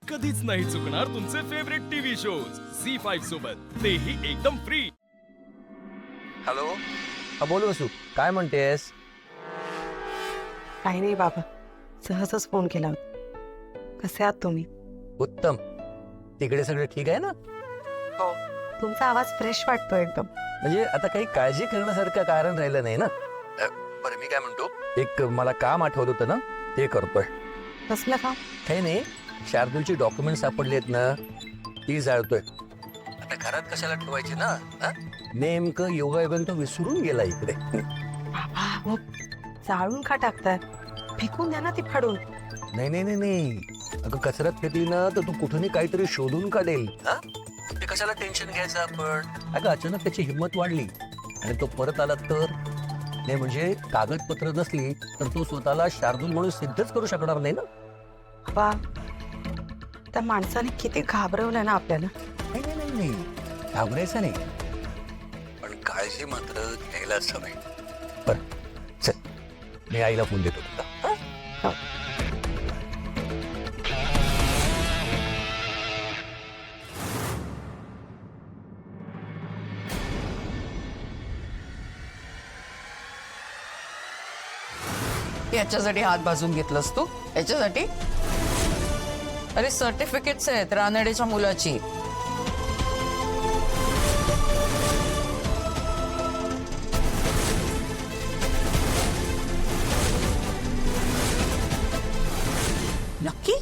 कधीच नाही चुकणार तुमचे फेवरेट टीव्ही शोज झी5 सोबत, तेही एकदम फ्री. हॅलो, बोल वसू, काय म्हणतेस? काही नाही बाबा, सहजच फोन केला होता. कसे आहात तुम्ही? उत्तम. तिकडे सगळे ठीक आहे ना? हो. तुमचा आवाज फ्रेश वाटतो एकदम. म्हणजे आता काही काळजी करण्यासारखं कारण राहिलं नाही ना. बरं, मी काय म्हणतो, एक मला काम आठवत होतं ना, ते करतोय. कसलं काम? काही नाही, शार्दूलची डॉक्युमेंट सापडलेत ना, ती जाळतोय. आता घरात कशाला ठेवायची ना? नेमकं योगायोगाने तो विसरून गेला इकडे. बाबा, मग जाळून का टाकताय? फेकून द्या ना ती फाडून. नाही नाही नाही नाही, अगं कचऱ्यात फेकली ना तर तू कुठूनही काहीतरी शोधून काढेल. ते कशाला टेन्शन घ्यायचं आपण? अगं अचानक त्याची हिंमत वाढली आणि तो परत आला तर? नाही म्हणजे कागदपत्र नसली तर तो स्वतःला शार्दूल म्हणून सिद्धच करू शकणार नाही ना. बाबा, त्या माणसाने किती घाबरवलं ना आपल्याला. नाही नाही नाही नाही, घाबरायचं नाही, पण काळजी मात्र घ्यायलाच हवी. बरं चल, मी आईला फोन देतो तुला. हो. याच्यासाठी हात भाजून घेतलंस तू? याच्यासाठी? अरे सर्टिफिकेट्स आहेत रानडेच्या मुलाची. नक्की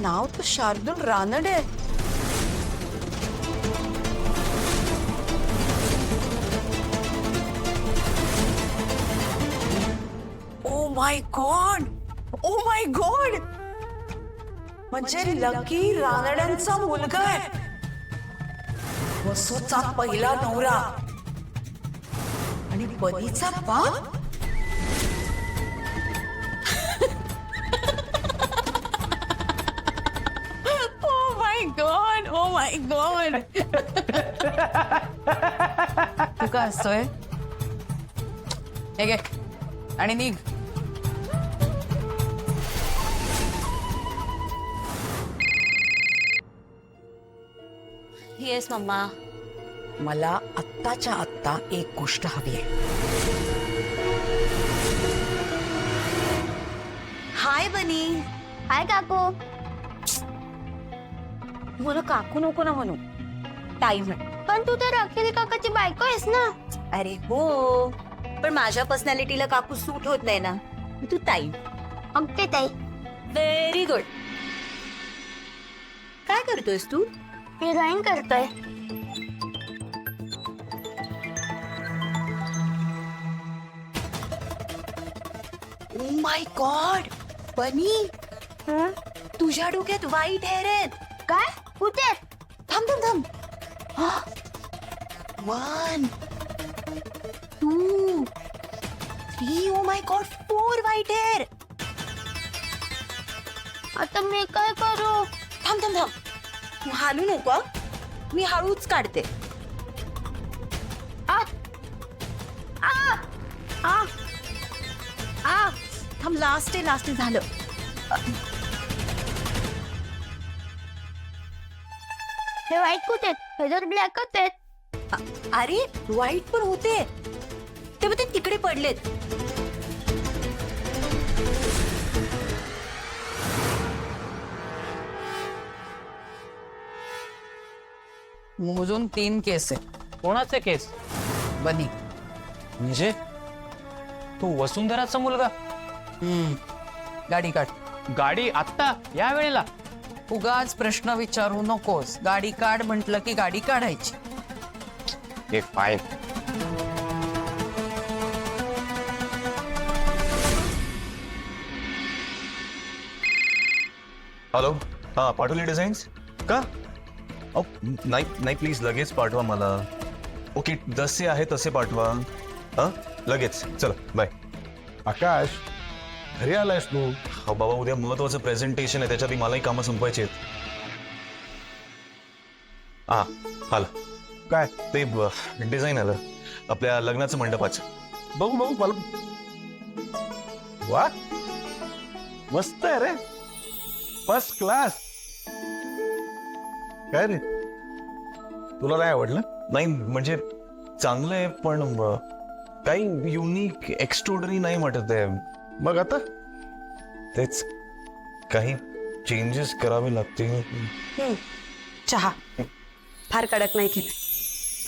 नाव तर शार्दूल रानडे आहे. Oh my God, oh my God, म्हणजे लकी रानड्यांचा मुलगा आहे. वसूचा पहिला नवरा आणि परीचा बाप. Oh my God, oh my God. तू का हसतोय? हे घे आणि निघ. येस मम्मा. मला आत्ताच्या आत्ता एक गोष्ट हवी आहे. हाय बनी. हाय काकू. मला काकू नको ना म्हणू, टाईम आहे. पण तू तर अखेरी काकाची बायको आहेस ना. अरे हो, पण माझ्या पर्सनॅलिटीला काकू सूट होत नाही ना. तू ताई. ओके ताई. Very good. काय करतोयस तू? मी ड्रॉइंग करतोय. ओ माय गॉड बनी, तुझ्या डोक्यात व्हाईट हेअर आहेत. काय? कुठे? थांब थांब थांब. 1 2 3. Oh my God, 4 white hair. आता मी काय करू? थांब थांब थांब, तू हालू नको, मी हळूच काढते. आ आ आ आ थांब, लास्ट आहे झालं. हे व्हाईट कुठे? हे जर ब्लॅकच आहेत. अरे व्हाईट पण होते, ते तिकडे पडलेत. मोजून 3 केस आहे. कोणाचे केस? बनी. म्हणजे तू वसुंधराचा मुलगा? गाडी काढ. गाडी आत्ता या वेळेला? उगाच प्रश्न विचारू नकोस. गाडी काढ म्हटलं की गाडी काढायची. हे फाईन. हॅलो, हा पाठवली डिझाईन्स का? नाही नाही, प्लीज लगेच पाठवा मला. ओके, जसे आहे तसे पाठवा. हा लगेच, चला बाय. आकाश, घरी आलायस तू? हो बाबा, उद्या महत्वाचं प्रेझेंटेशन आहे, त्याच्यात मलाही कामं संपवायची आहेत. हा आलं काय? ते डिझाईन आलं आपल्या लग्नाचं मंडपाचं. बघू बघू मला. वा, मस्त आहे रे. First class. काय रे, तुला नाही आवडलं? नाही म्हणजे चांगलं आहे, पण काही युनिक एक्स्ट्रोडरी नाही वाटत आहे. मग आता तेच काही चेंजेस करावे लागतील. चहा फार कडक नाही केली.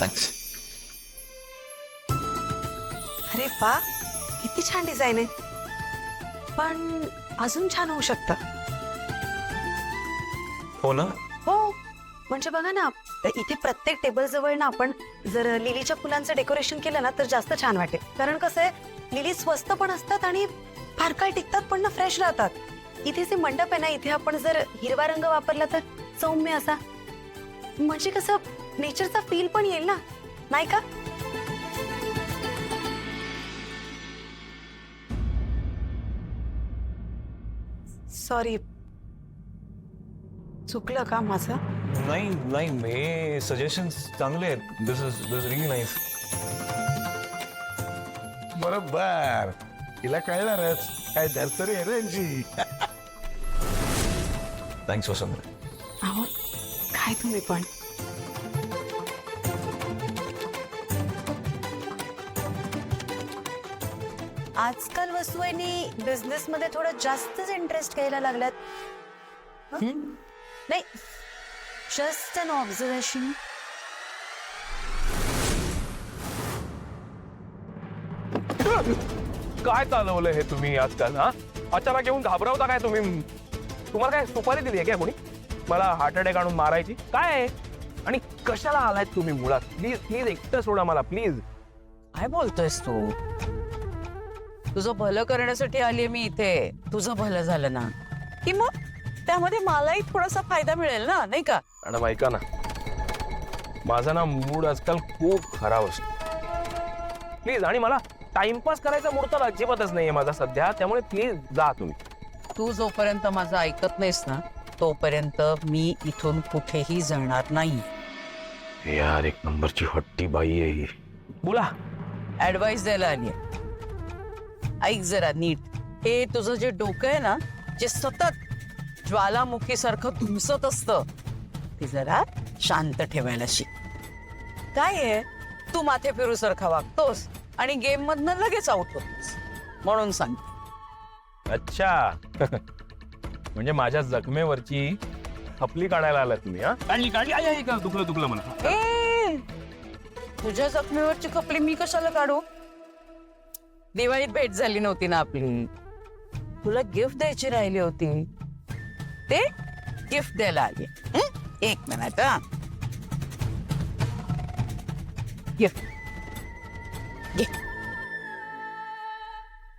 थँक्स. अरे वा, किती छान डिझाईन आहे. पण अजून छान होऊ शकतं. हो ना. हो, म्हणजे बघा ना, इथे प्रत्येक टेबल जवळ ना आपण जर लिलीच्या फुलांचं डेकोरेशन केलं ना तर जास्त छान वाटेल. कारण कसं आहे, लिली स्वस्त पण असतात आणि फार काळ टिकतात पण ना, फ्रेश राहतात. इथे जे मंडप आहे ना, इथे आपण जर हिरवा रंग वापरला तर सौम्य असा, म्हणजे कसं नेचरचा फील पण येईल ना, नाही का? सॉरी, चुकलं का माझं? नाही नाही, हे सजेशन्स चांगले आहेत. दिस इज रिअली नाईस. बरोबर, तिला कळणारच काय नर्सरी आहे रे यांची. थँक्स वसंत. अहो, काय तुम्ही पण. आजकाल वसुवाईनी बिझनेस मध्ये थोडं जास्तच इंटरेस्ट घ्यायला लागल्यात. नाही, जस्ट अन ऑब्झर्वेशन. काय चालवलं हे तुम्ही आजकाल? हा, अचानक येऊन घाबरवता काय तुम्ही? तुम्हाला काय सुपारी दिली आहे काय कोणी मला हार्ट अटॅक आणून मारायची? काय आहे? आणि कशाला आलायत तुम्ही मुळात? प्लीज प्लीज एकटं सोडा मला प्लीज. काय बोलतोयस तू? तुझं भलं करण्यासाठी आलीये मी इथे. तुझं भलं झालं ना की मग त्यामध्ये मलाही थोडासा फायदा मिळेल ना, नाही का? मॅडम ऐका ना, माझा ना मूड आजकाल खूप खराब असतो. प्लीज. आणि मला टाइमपास करायचा मूड तर अजिबातच नाहीये माझा सध्या, त्यामुळे प्लीज जा तुम्ही. तू जोपर्यंत माझं ऐकत नाहीस ना, तोपर्यंत मी इथून कुठेही जाणार नाही. यार, एक नंबरची हट्टी बाई आहे ही. बोला. ऍडवाइस द्यायला आली. ऐक जरा नीट. हे तुझं जे डोकं आहे ना, जे सतत ज्वालामुखी सारखं धुमसत असतं, ते जरा शांत ठेवायला शिक. काय आहे, तू माथे फिरू सारखा वागतोस आणि गेम मधनं लगेच आउट होतोस. म्हणून सांग. अच्छा. म्हणजे माझ्या जखमेवरची खपली काढायला आलात तुम्ही? हा, काढली काढली. आई आई, दुखलं मला. ए, तुझ्या जखमेवरची खपली मी कशाला काढू? दिवाळीत भेट झाली नव्हती ना आपली? तुला गिफ्ट द्यायची राहिली होती, ते गिफ्ट द्यायला आली. एक मिनिट. गिफ्ट.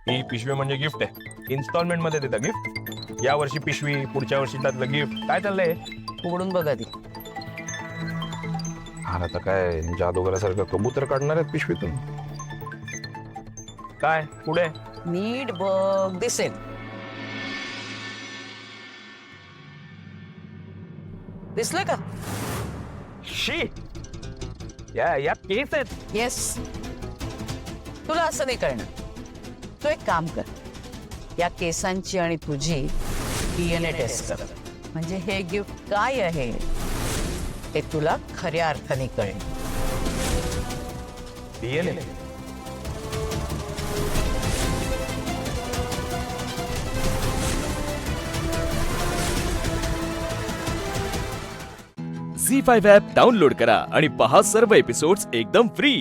ही पिशवी म्हणजे गिफ्ट आहे. इन्स्टॉलमेंट मध्ये देता गिफ्ट. या वर्षी पिशवी, पुढच्या वर्षी त्यातलं गिफ्ट. काय चाललंय? उघडून बघा ती. आता काय जादूगरासारखं कबूतर काढणार आहेत पिशवीतून? काय पुढे? नीट बघ, दिसेल. दिसलं का? शीट. या केस आहेत. येस. तुला असं नाही कळणार. तू एक काम कर, या केसांची आणि तुझी DNA टेस्ट कर. म्हणजे हे गिफ्ट काय आहे ते तुला खऱ्या अर्थाने कळेल. DNA. झी5 ॲप डाउनलोड करा आणि पहा सर्व एपिसोड्स एकदम फ्री.